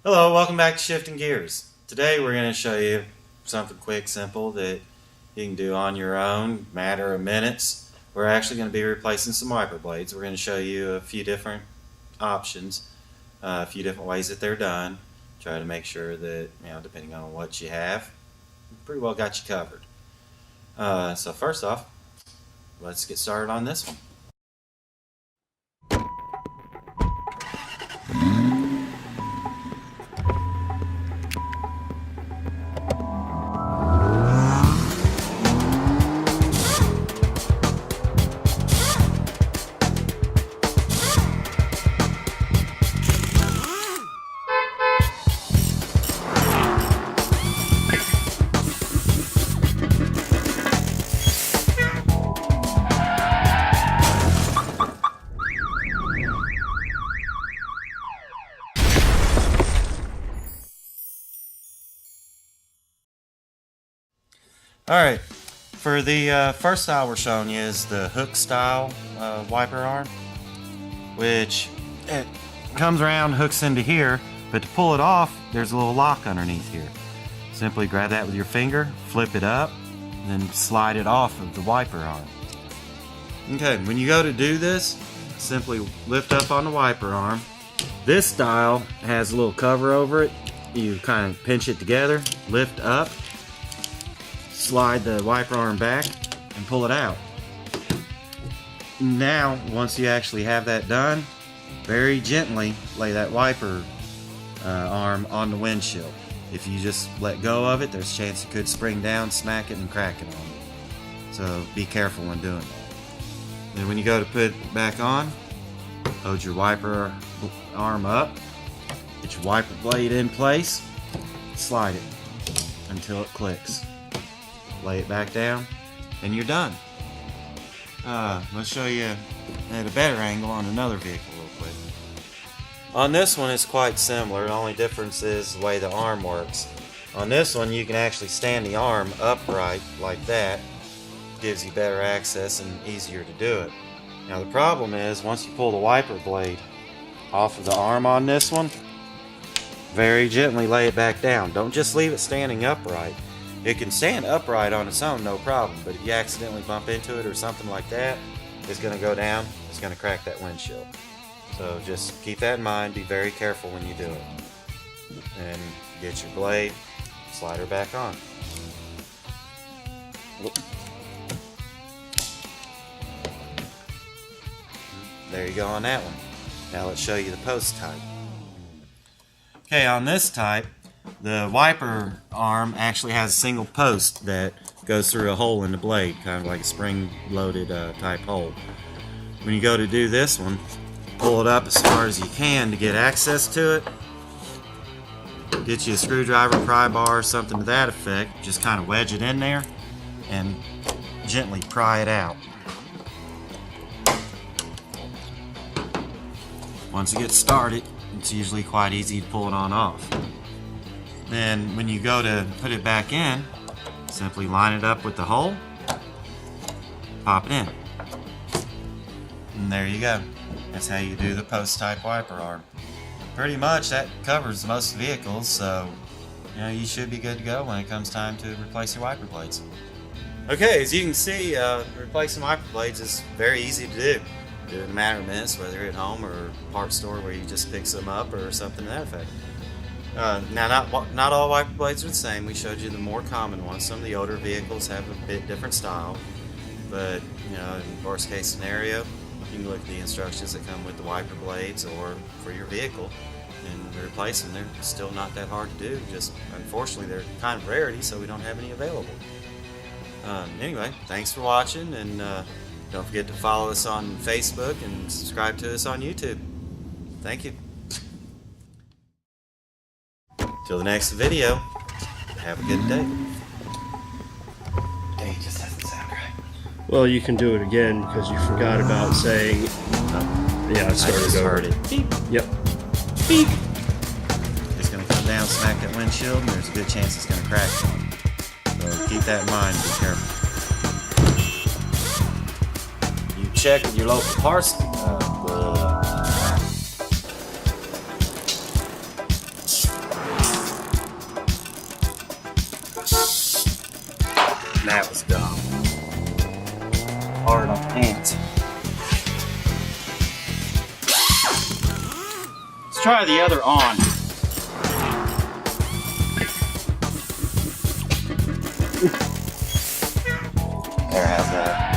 Hello, welcome back to Shifting Gears. Today we're going to show you something quick, simple that you can do on your own, matter of minutes. We're actually going to be replacing some wiper blades. We're going to show you a few different options, a few different ways that they're done. Try to make sure that, depending on what you have, pretty well got you covered. So first off, let's get started on this one. Alright, for the first style we're showing you is the hook style wiper arm, which it comes around, hooks into here, but to pull it off, there's a little lock underneath here. Simply grab that with your finger, flip it up, and then slide it off of the wiper arm. Okay, when you go to do this, simply lift up on the wiper arm. This style has a little cover over it. You kind of pinch it together, lift up, slide the wiper arm back and pull it out. Now, once you actually have that done, very gently lay that wiper arm on the windshield. If you just let go of it, there's a chance it could spring down, smack it, and crack it on you. So be careful when doing that. Then when you go to put it back on, hold your wiper arm up, get your wiper blade in place, slide it until it clicks. Lay it back down, and you're done. Let's show you at a better angle on another vehicle real quick. On this one it's quite similar. The only difference is the way the arm works. On this one you can actually stand the arm upright like that. Gives you better access and easier to do it. Now the problem is once you pull the wiper blade off of the arm on this one, very gently lay it back down. Don't just leave it standing upright. It can stand upright on its own, no problem, but if you accidentally bump into it or something like that, it's going to go down, it's going to crack that windshield. So just keep that in mind, be very careful when you do it. And get your blade, slide her back on. There you go on that one. Now let's show you the post type. Okay, on this type, the wiper arm actually has a single post that goes through a hole in the blade, kind of like a spring-loaded type hole. When you go to do this one, pull it up as far as you can to get access to it. Get you a screwdriver, pry bar, something to that effect. Just kind of wedge it in there and gently pry it out. Once it gets started, it's usually quite easy to pull it on off. Then when you go to put it back in, simply line it up with the hole, pop it in, and there you go. That's how you do the post type wiper arm. Pretty much that covers most vehicles, so you should be good to go when it comes time to replace your wiper blades. Okay, as you can see, replacing wiper blades is very easy to do. Do it in a matter of minutes, whether you're at home or a parts store where you just pick some up or something to that effect. Now, not all wiper blades are the same. We showed you the more common ones. Some of the older vehicles have a bit different style, but in worst case scenario, you can look at the instructions that come with the wiper blades or for your vehicle and replace them. They're still not that hard to do. Just unfortunately, they're kind of rarity, so we don't have any available. Anyway, thanks for watching, and don't forget to follow us on Facebook and subscribe to us on YouTube. Thank you. Till the next video, have a good day. Dang, it just doesn't sound right. Well, you can do it again because you forgot about saying. Yeah, it started I just over. heard it. Beep. Yep. Beep. It's going to come down, smack that windshield, and there's a good chance it's going to crack. So keep that in mind. Be careful. You check with your local parts. ant. Let's try the other on. There, how's that?